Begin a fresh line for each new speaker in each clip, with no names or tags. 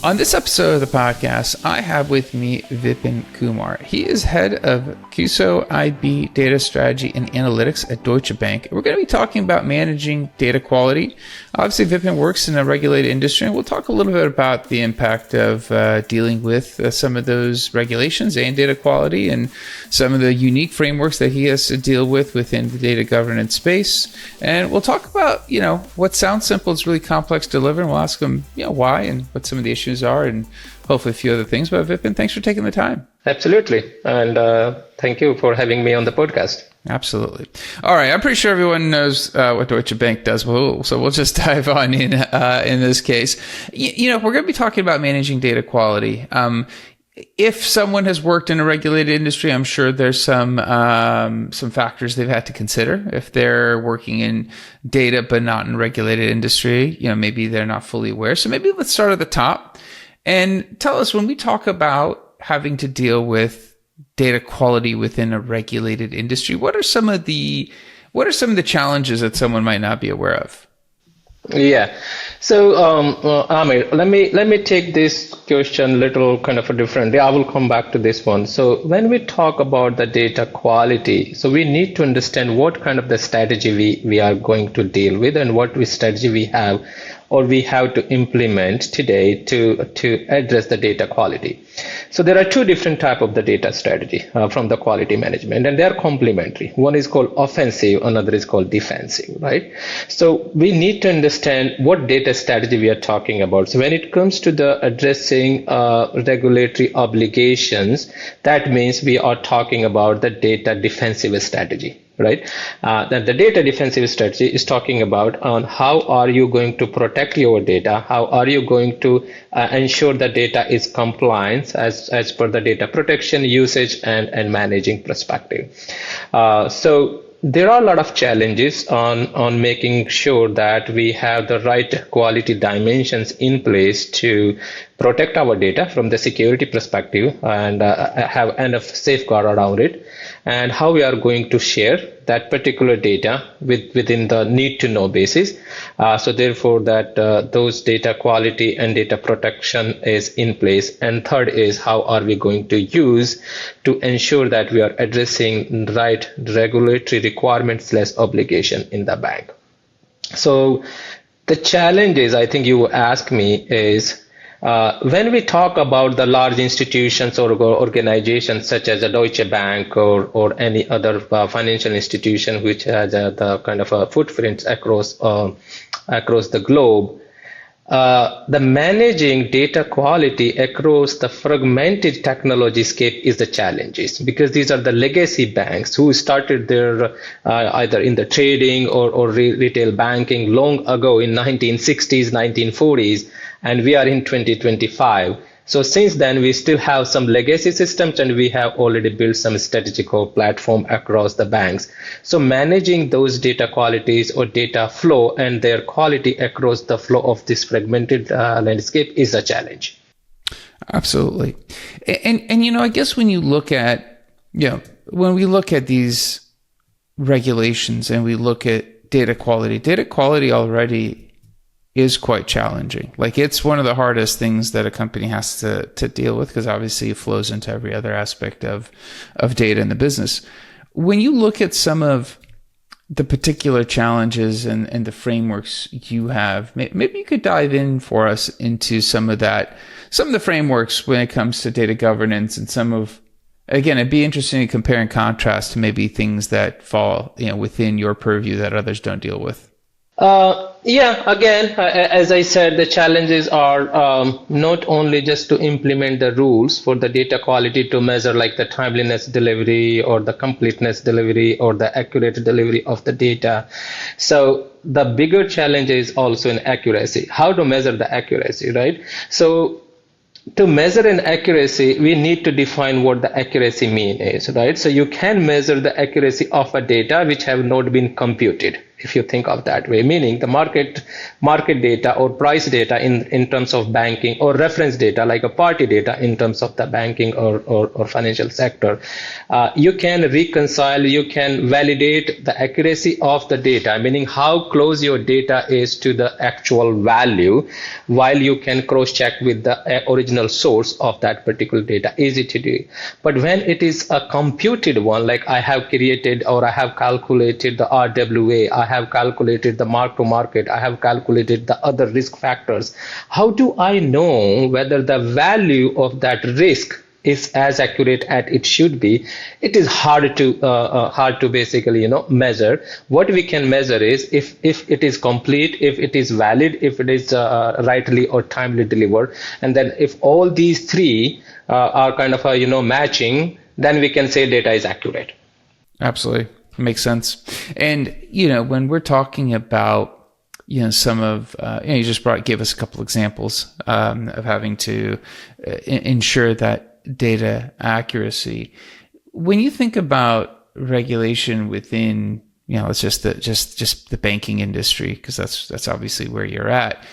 On this episode of the podcast, I have with me Vipin Kumar. He is head of CUSO IB Data Strategy and Analytics at Deutsche Bank. We're going to be talking about managing data quality. Obviously, Vipin works in a regulated industry, and we'll talk a little bit about the impact of dealing with some of those regulations and data quality and some of the unique frameworks that he has to deal with within the data governance space. And we'll talk about, what sounds simple is really complex to deliver, and we'll ask him, why and what some of the issues are, and hopefully a few other things. But Vipin, thanks for taking the time.
Absolutely. And thank you for having me on the podcast.
Absolutely. All right. I'm pretty sure everyone knows what Deutsche Bank does. So we'll just dive on in this case. We're going to be talking about managing data quality. If someone has worked in a regulated industry, I'm sure there's some factors they've had to consider. If they're working in data but not in regulated industry, maybe they're not fully aware. So maybe let's start at the top and tell us, when we talk about having to deal with data quality within a regulated industry, what are some of the challenges that someone might not be aware of?
Yeah. So, Amir, let me take this question little kind of a different. I will come back to this one. So when we talk about the data quality, so we need to understand what kind of the strategy we are going to deal with, and what strategy we have or we have to implement today to address the data quality. So there are two different types of the data strategy from the quality management, and they are complementary. One is called offensive, another is called defensive, right? So we need to understand what data strategy we are talking about. So when it comes to the addressing regulatory obligations, that means we are talking about the data defensive strategy. Right. That the data defensive strategy is talking about on how are you going to protect your data? How are you going to ensure the data is compliant as per the data protection, usage, and managing perspective. So there are a lot of challenges on making sure that we have the right quality dimensions in place to protect our data from the security perspective and have enough safeguard around it, and how we are going to share that particular data within the need to know basis. So therefore that those data quality and data protection is in place. And third is, how are we going to use to ensure that we are addressing right regulatory requirements / obligation in the bank. So the challenges I think you ask me is, when we talk about the large institutions or organizations such as a Deutsche Bank or any other financial institution which has the kind of a footprint across the globe, the managing data quality across the fragmented technology scape is the challenges, because these are the legacy banks who started their either in the trading or retail banking long ago in 1960s, 1940s, and we are in 2025. So since then, we still have some legacy systems, and we have already built some strategical platform across the banks. So managing those data qualities or data flow and their quality across the flow of this fragmented landscape is a challenge.
Absolutely. And I guess when you look at, when we look at these regulations and we look at data quality already is quite challenging. Like, it's one of the hardest things that a company has to deal with, because obviously it flows into every other aspect of data in the business. When you look at some of the particular challenges and the frameworks you have, maybe you could dive in for us into some of the frameworks when it comes to data governance, and again, it'd be interesting to compare and contrast to maybe things that fall, within your purview that others don't deal with.
Again, as I said, the challenges are not only just to implement the rules for the data quality to measure like the timeliness delivery or the completeness delivery or the accurate delivery of the data. So the bigger challenge is also in accuracy, how to measure the accuracy, right? So to measure an accuracy, we need to define what the accuracy mean is, right? So you can measure the accuracy of a data which have not been computed, if you think of that way, meaning the market data or price data in terms of banking, or reference data like a party data in terms of the banking or financial sector. You can reconcile, you can validate the accuracy of the data, meaning how close your data is to the actual value, while you can cross check with the original source of that particular data. Easy to do. But when it is a computed one, like I have created or I have calculated the RWA, I have calculated the mark to market, I have calculated the other risk factors, how do I know whether the value of that risk is as accurate as it should be? It is hard to basically measure. What we can measure is if it is complete, if it is valid, if it is rightly or timely delivered, and then if all these three are kind of matching, then we can say data is accurate.
Absolutely. Makes sense. And, when we're talking about, some of, you just gave us a couple examples of having to ensure that data accuracy. When you think about regulation within, it's just the banking industry, because that's obviously where you're at,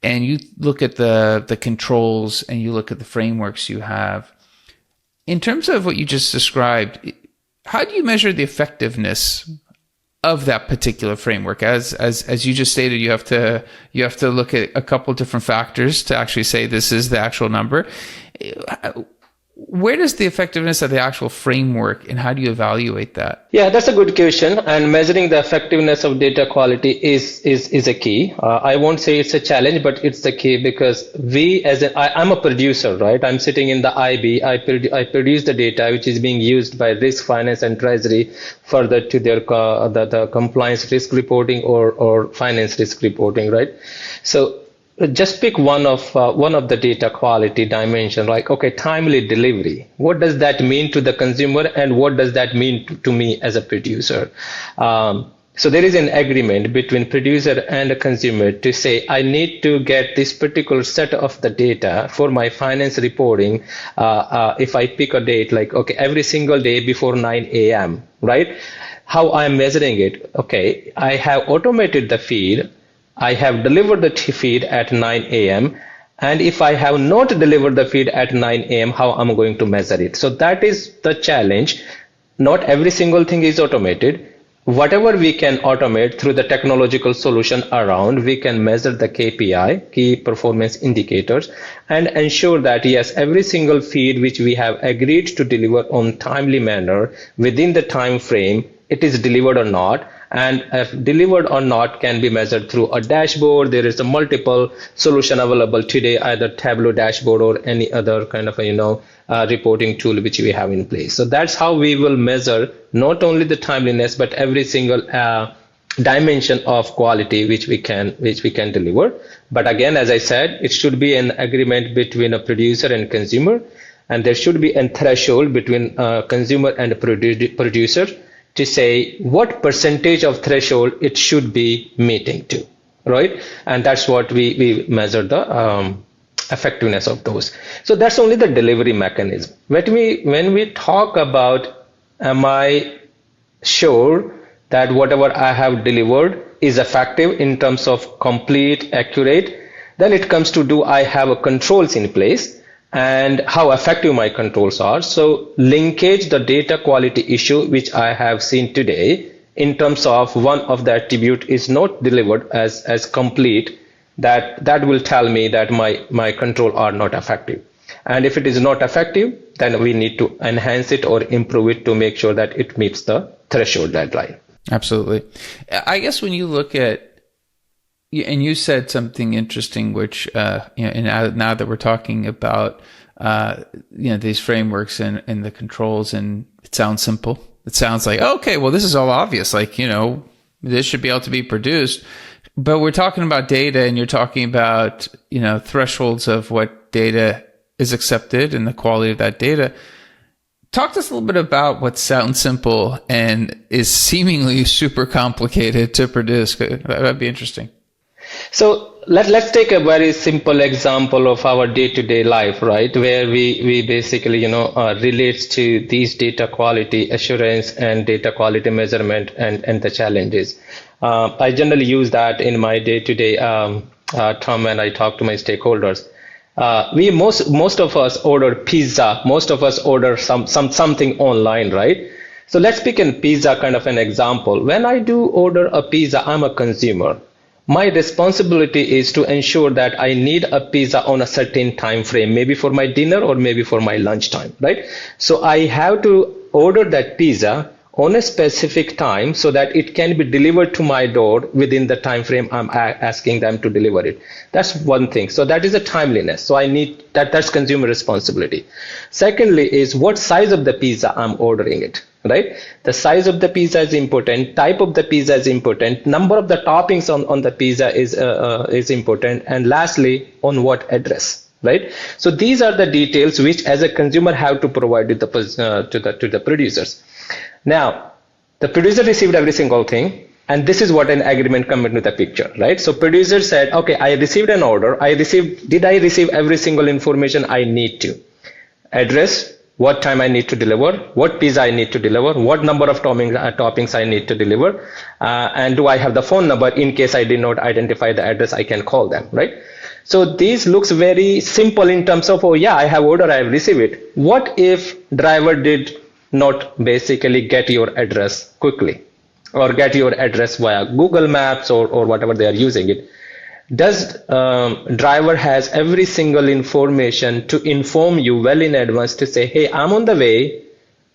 and you look at the controls and you look at the frameworks you have, in terms of what you just described, how do you measure the effectiveness of that particular framework? As you just stated, you have to look at a couple different factors to actually say this is the actual number. Where does the effectiveness of the actual framework, and how do you evaluate that?
Yeah, that's a good question. And measuring the effectiveness of data quality is a key. I won't say it's a challenge, but it's the key, because I'm a producer, right? I'm sitting in the IB. I produce the data which is being used by risk, finance, and treasury further to their the compliance risk reporting or finance risk reporting, right? So just pick one of the data quality dimension, like, okay, timely delivery. What does that mean to the consumer, and what does that mean to me as a producer? So there is an agreement between producer and a consumer to say, I need to get this particular set of the data for my finance reporting. If I pick a date, like, okay, every single day before 9 a.m., right? How I'm measuring it? Okay, I have automated the feed. I have delivered the feed at 9 a.m. And if I have not delivered the feed at 9 a.m., how I'm going to measure it? So that is the challenge. Not every single thing is automated. Whatever we can automate through the technological solution around, we can measure the KPI, key performance indicators, and ensure that, yes, every single feed which we have agreed to deliver on timely manner within the time frame, it is delivered or not. And if delivered or not can be measured through a dashboard. There is a multiple solution available today, either Tableau dashboard or any other kind of reporting tool which we have in place. So that's how we will measure not only the timeliness, but every single dimension of quality which we can deliver. But again, as I said, it should be an agreement between a producer and consumer, and there should be a threshold between consumer and producer to say what percentage of threshold it should be meeting to, right? And that's what we measure the effectiveness of those. So that's only the delivery mechanism. When we talk about, am I sure that whatever I have delivered is effective in terms of complete, accurate, then it comes to, do I have controls in place, and how effective my controls are. So linkage the data quality issue which I have seen today in terms of one of the attribute is not delivered as complete, that will tell me that my control are not effective. And if it is not effective, then we need to enhance it or improve it to make sure that it meets the threshold deadline.
Absolutely. I guess when you look at, and you said something interesting, which, and now that we're talking about, these frameworks and the controls, and it sounds simple. It sounds like, okay, well, this is all obvious. Like, this should be able to be produced. But we're talking about data, and you're talking about, thresholds of what data is accepted and the quality of that data. Talk to us a little bit about what sounds simple and is seemingly super complicated to produce. That'd be interesting.
So let's take a very simple example of our day-to-day life, right? Where we basically, relates to these data quality assurance and data quality measurement and the challenges. I generally use that in my day-to-day term when I talk to my stakeholders. We most of us order pizza. Most of us order something online, right? So let's pick a pizza kind of an example. When I do order a pizza, I'm a consumer. My responsibility is to ensure that I need a pizza on a certain time frame, maybe for my dinner or maybe for my lunchtime, right? So I have to order that pizza on a specific time so that it can be delivered to my door within the time frame I'm asking them to deliver it. That's one thing. So that is a timeliness. So I need that's consumer responsibility. Secondly is what size of the pizza I'm ordering it, right? The size of the pizza is important, type of the pizza is important, number of the toppings on the pizza is important, and lastly, on what address, right? So these are the details which as a consumer have to provide to the producers. Now, the producer received every single thing, and this is what an agreement comes into the picture, right? So producer said, okay, I received an order. Did I receive every single information I need to? Address, what time I need to deliver, what pizza I need to deliver, what number of toppings I need to deliver, and do I have the phone number in case I did not identify the address, I can call them, right? So this looks very simple in terms of, oh yeah, I have ordered, I have received it. What if driver did not basically get your address quickly or get your address via Google Maps or whatever they are using it? Does driver has every single information to inform you well in advance to say, hey, I'm on the way.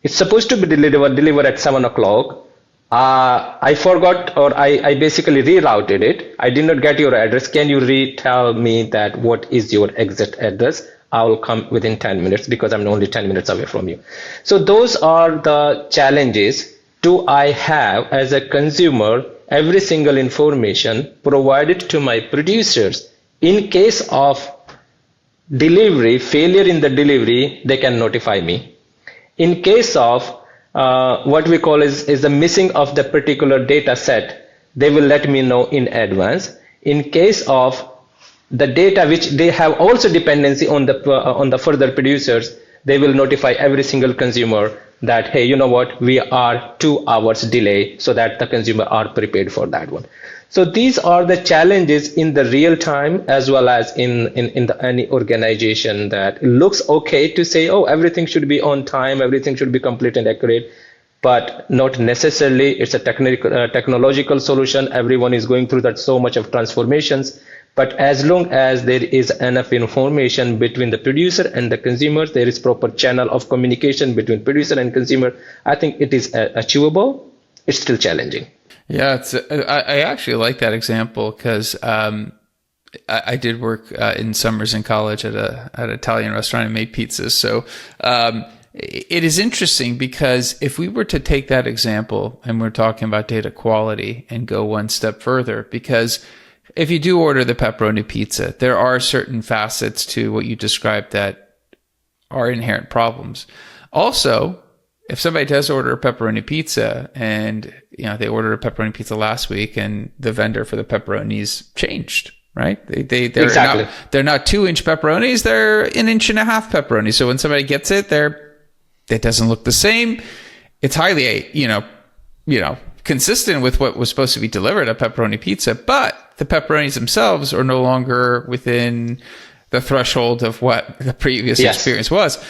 It's supposed to be delivered at 7 o'clock. I forgot, or I basically rerouted it. I did not get your address. Can you tell me that what is your exact address? I will come within 10 minutes because I'm only 10 minutes away from you. So those are the challenges. Do I have as a consumer every single information provided to my producers? In case of delivery, failure in the delivery, they can notify me. In case of what we call is the missing of the particular data set, they will let me know in advance. In case of the data which they have also dependency on the further producers, they will notify every single consumer that, hey, you know what, we are 2 hours delay, so that the consumer are prepared for that one. So these are the challenges in the real time as well as in any organization that looks okay to say, oh, everything should be on time, everything should be complete and accurate, but not necessarily. It's a technological solution. Everyone is going through that so much of transformations. But as long as there is enough information between the producer and the consumer, there is proper channel of communication between producer and consumer, I think it is achievable. It's still challenging.
Yeah, I actually like that example because I did work in summers in college at an Italian restaurant and made pizzas. So it is interesting because if we were to take that example and we're talking about data quality and go one step further, because if you do order the pepperoni pizza, there are certain facets to what you described that are inherent problems. Also, if somebody does order a pepperoni pizza and they ordered a pepperoni pizza last week and the vendor for the pepperonis changed, right? They're
exactly.
They're not 2-inch pepperonis, they're 1.5 inch pepperoni. So when somebody gets it, it doesn't look the same. It's highly consistent with what was supposed to be delivered, a pepperoni pizza, but the pepperonis themselves are no longer within the threshold of what the previous experience was.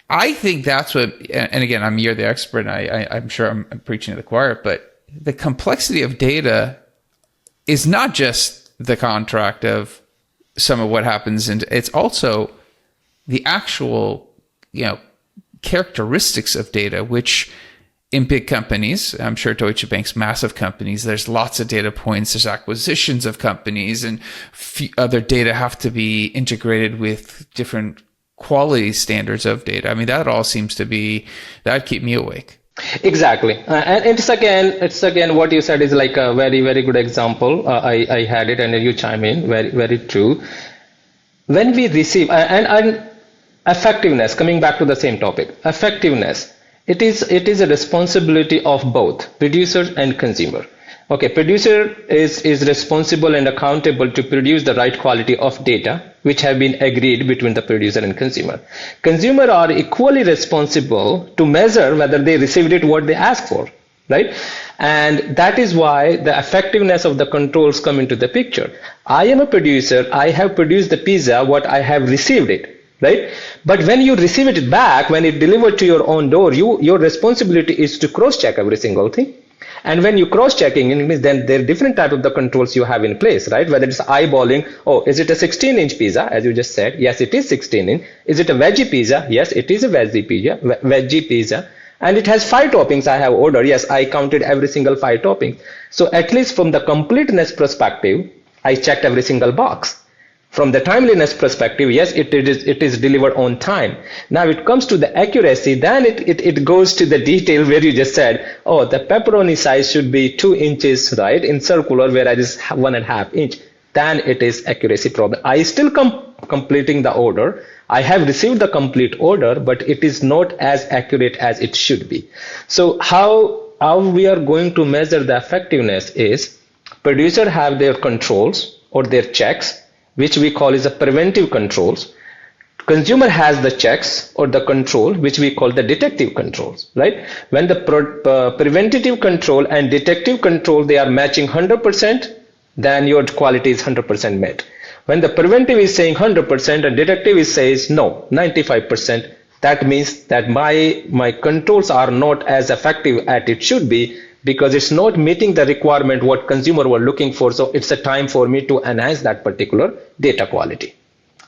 I think that's what, and again, you're the expert, and I'm sure I'm preaching to the choir, but the complexity of data is not just the contract of some of what happens, and it's also the actual, characteristics of data, which in big companies, I'm sure Deutsche Bank's massive companies, there's lots of data points, there's acquisitions of companies, and other data have to be integrated with different quality standards of data. I mean, that all seems to be, that'd keep me awake.
Exactly. And it's again, what you said is like a very, very good example. I had it and you chime in, very, very true. When we receive, and effectiveness, coming back to the same topic, effectiveness, it is a responsibility of both producer and consumer. Okay, producer is responsible and accountable to produce the right quality of data which have been agreed between the producer and consumer. Consumer are equally responsible to measure whether they received it what they asked for, right? And that is why the effectiveness of the controls come into the picture. I am a producer. I have produced the pizza, what I have received it, right? But when you receive it back, when it delivered to your own door, your responsibility is to cross-check every single thing. And when you cross-checking, it means then there are different type of the controls you have in place, right? Whether it's eyeballing, oh, is it a 16-inch pizza, as you just said? Yes, it is 16-inch. Is it a veggie pizza? Yes, it is a veggie pizza. And it has 5 toppings I have ordered. Yes, I counted every single 5 toppings. So at least from the completeness perspective, I checked every single box. From the timeliness perspective, yes, it is delivered on time. Now it comes to the accuracy, then it goes to the detail where you just said, oh, the pepperoni size should be 2 inches, right, in circular, whereas it's 1.5 inch. Then it is accuracy problem. I still completing the order. I have received the complete order, but it is not as accurate as it should be. So how we are going to measure the effectiveness is producer have their controls or their checks, which we call is a preventive controls. Consumer has the checks or the control, which we call the detective controls, right? When the preventative control and detective control, they are matching 100%, then your quality is 100% met. When the preventive is saying 100% and detective is says no, 95%, that means that my controls are not as effective as it should be, because it's not meeting the requirement what consumer were looking for. So it's a time for me to enhance that particular data quality.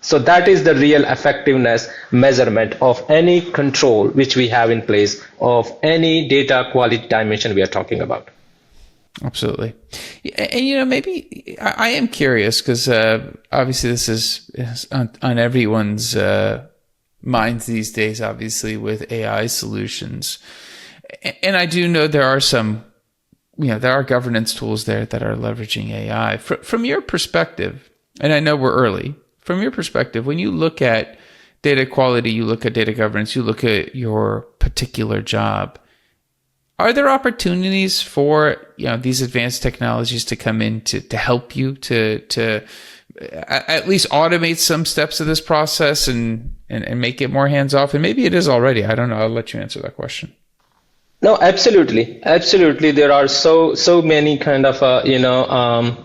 So that is the real effectiveness measurement of any control which we have in place of any data quality dimension we are talking about.
Absolutely. And, maybe I am curious because obviously this is on everyone's minds these days, obviously with AI solutions. And I do know there are some, there are governance tools there that are leveraging AI. From your perspective, and I know we're early, from your perspective, when you look at data quality, you look at data governance, you look at your particular job, are there opportunities for these advanced technologies to come in to help you to at least automate some steps of this process and make it more hands off? And maybe it is already. I don't know. I'll let you answer that question.
No, absolutely. There are so many kind of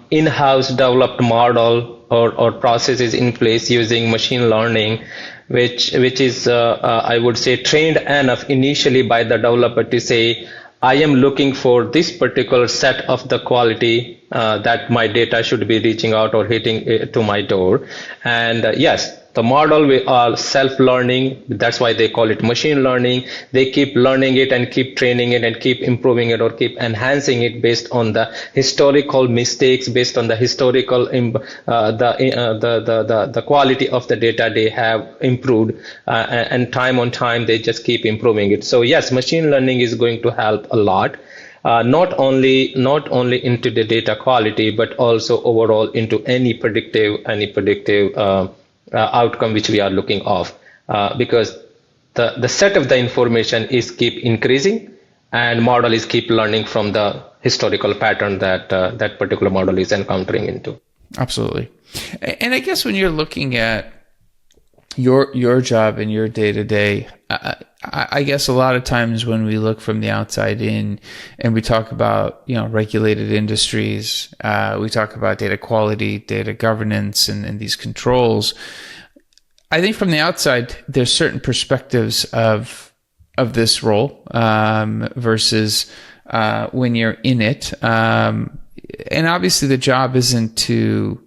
in-house developed model or processes in place using machine learning, which is I would say trained enough initially by the developer to say, I am looking for this particular set of the quality that my data should be reaching out or hitting to my door. And yes, the model we are self-learning. That's why they call it machine learning. They keep learning it and keep training it and keep improving it or keep enhancing it based on the historical mistakes, based on the historical the quality of the data they have improved, and time on time they just keep improving it. So yes, machine learning is going to help a lot. Not only into the data quality, but also overall into any predictive outcome which we are looking of, because the set of the information is keep increasing and model is keep learning from the historical pattern that that particular model is encountering into.
Absolutely. And I guess when you're looking at your job and your day-to-day, I guess a lot of times when we look from the outside in and we talk about, regulated industries, we talk about data quality, data governance, and these controls. I think from the outside, there's certain perspectives of this role versus when you're in it. And obviously the job isn't to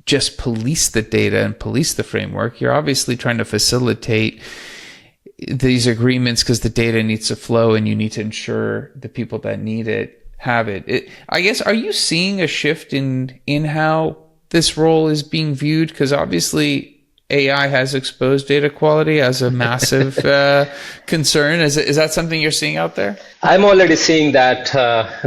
just police the data and police the framework. You're obviously trying to facilitate these agreements because the data needs to flow and you need to ensure the people that need it have it. I guess, are you seeing a shift in how this role is being viewed? Because obviously AI has exposed data quality as a massive concern. Is that something you're seeing out there?
I'm already seeing that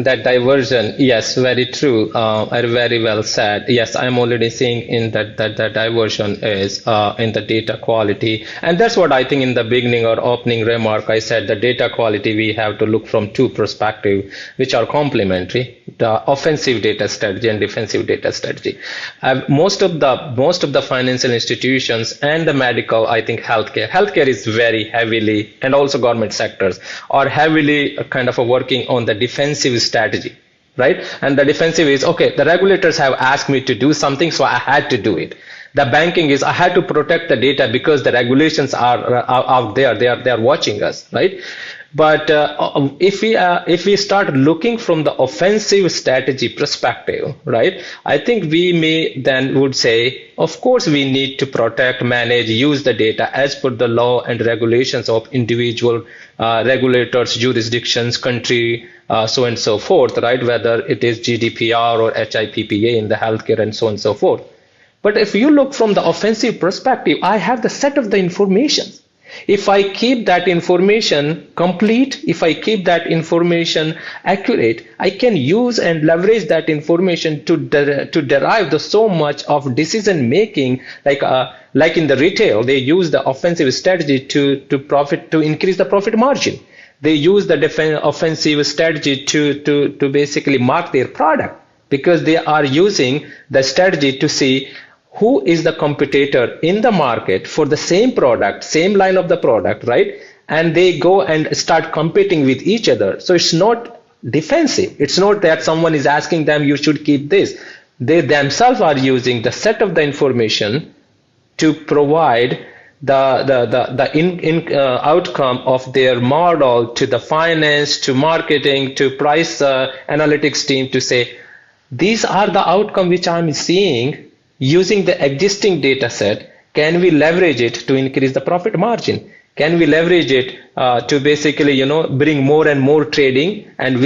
diversion. Yes, very true. Very well said. Yes, I'm already seeing in that diversion is in the data quality, and that's what I think in the beginning or opening remark I said the data quality we have to look from two perspectives, which are complementary. the offensive data strategy and defensive data strategy. Most of the financial institutions and the medical, I think healthcare is very heavily, and also government sectors are heavily kind of working on the defensive strategy, right? And the defensive is, okay, the regulators have asked me to do something, so I had to do it. The banking is, I had to protect the data because the regulations are out there. They are watching us, right? But if we start looking from the offensive strategy perspective, right, I think we may then would say, of course, we need to protect, manage, use the data as per the law and regulations of individual regulators, jurisdictions, country, so and so forth, right? Whether it is GDPR or HIPPA in the healthcare and so on and so forth. But if you look from the offensive perspective, I have the set of the information. If I keep that information complete, if I keep that information accurate, I can use and leverage that information to derive the so much of decision making. Like in the retail, they use the offensive strategy to increase the profit margin. They use the offensive strategy to basically mark their product, because they are using the strategy to see who is the competitor in the market for the same product, same line of the product, right? And they go and start competing with each other. So it's not defensive. It's not that someone is asking them, you should keep this. They themselves are using the set of the information to provide the outcome of their model to the finance, to marketing, to price analytics team, to say, these are the outcome which I'm seeing. Using the existing data set, can we leverage it to increase the profit margin? Can we leverage it to basically, bring more and more trading, and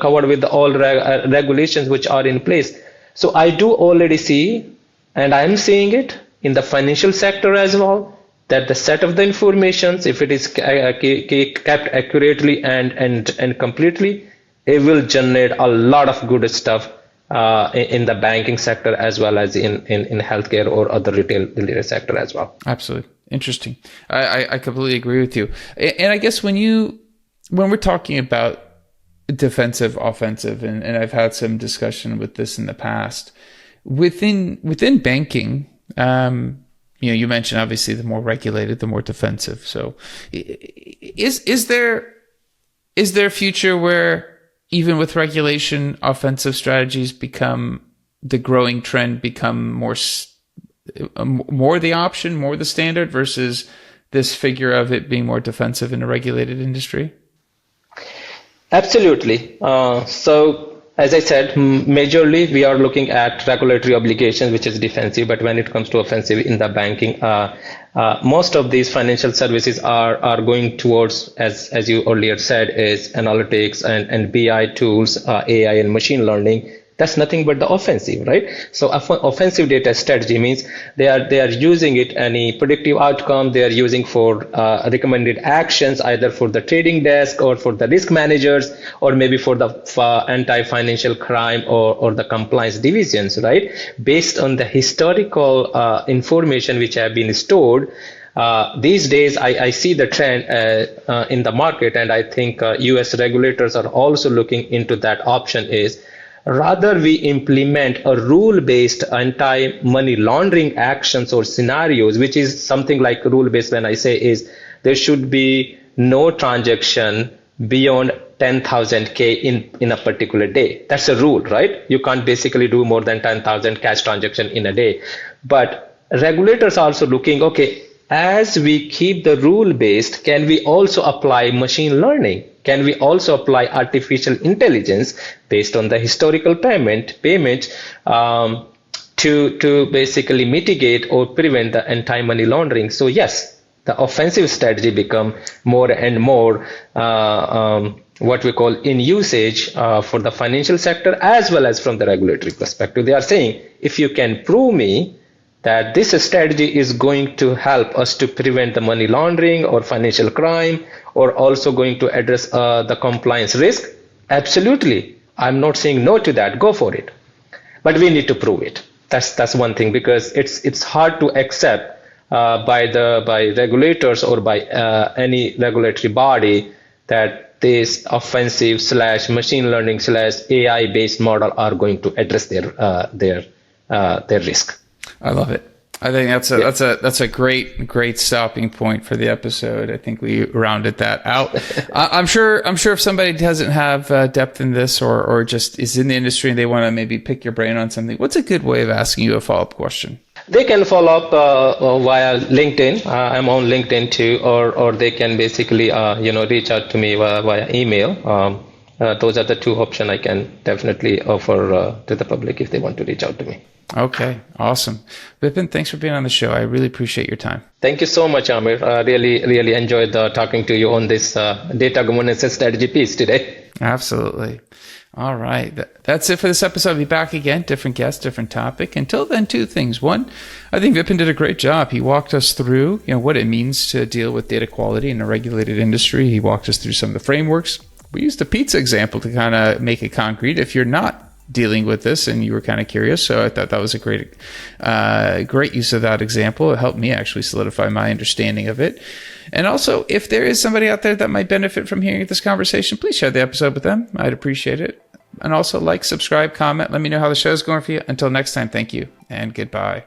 covered with all regulations which are in place? So I do already see, and I'm seeing it in the financial sector as well, that the set of the informations, if it is kept accurately and completely, it will generate a lot of good stuff in the banking sector, as well as in healthcare or other retail sector as well.
Absolutely. Interesting. I completely agree with you. And I guess when we're talking about defensive, offensive, and I've had some discussion with this in the past, within banking, you mentioned obviously the more regulated, the more defensive. So is there a future where, even with regulation, offensive strategies become the growing trend, become more the option, more the standard, versus this figure of it being more defensive in a regulated industry?
Absolutely. So as I said, majorly we are looking at regulatory obligations, which is defensive. But when it comes to offensive in the banking, most of these financial services are going towards, as you earlier said, is analytics and BI tools, AI and machine learning. That's nothing but the offensive, right? So offensive data strategy means they are using it any predictive outcome. They are using for recommended actions, either for the trading desk or for the risk managers, or maybe for the anti-financial crime or the compliance divisions, right? Based on the historical information which have been stored. These days, I see the trend in the market, and I think US regulators are also looking into that option, is rather we implement a rule-based anti-money laundering actions or scenarios, which is something like rule-based. When I say is, there should be no transaction beyond 10,000K in a particular day. That's a rule, right? You can't basically do more than 10,000 cash transaction in a day. But regulators are also looking, okay, as we keep the rule-based, can we also apply machine learning? Can we also apply artificial intelligence based on the historical payment to basically mitigate or prevent the anti-money laundering? So yes, the offensive strategy become more and more what we call in usage for the financial sector, as well as from the regulatory perspective. They are saying, if you can prove me that this strategy is going to help us to prevent the money laundering or financial crime, or also going to address the compliance risk, absolutely, I'm not saying no to that. Go for it, but we need to prove it. That's one thing, because it's hard to accept by regulators or by any regulatory body that this offensive slash machine learning slash AI based model are going to address their risk.
I love it. I think that's a great stopping point for the episode. I think we rounded that out. I'm sure if somebody doesn't have depth in this or just is in the industry and they want to maybe pick your brain on something, what's a good way of asking you a follow-up question?
They can follow up via LinkedIn. I'm on LinkedIn too, or they can basically reach out to me via email. Those are the two options I can definitely offer to the public if they want to reach out to me.
Okay, awesome. Vipin, thanks for being on the show. I really appreciate your time.
Thank you so much, Amir. Really enjoyed talking to you on this data governance and strategy piece today.
Absolutely. All right. That's it for this episode. I'll be back again. Different guest, different topic. Until then, two things. One, I think Vipin did a great job. He walked us through what it means to deal with data quality in a regulated industry. He walked us through some of the frameworks. We used a pizza example to kind of make it concrete. If you're not dealing with this and you were kind of curious, so I thought that was a great use of that example. It helped me actually solidify my understanding of it. And also, if there is somebody out there that might benefit from hearing this conversation, please share the episode with them. I'd appreciate it. And also subscribe, comment, let me know how the show's going for you. Until next time, thank you and goodbye.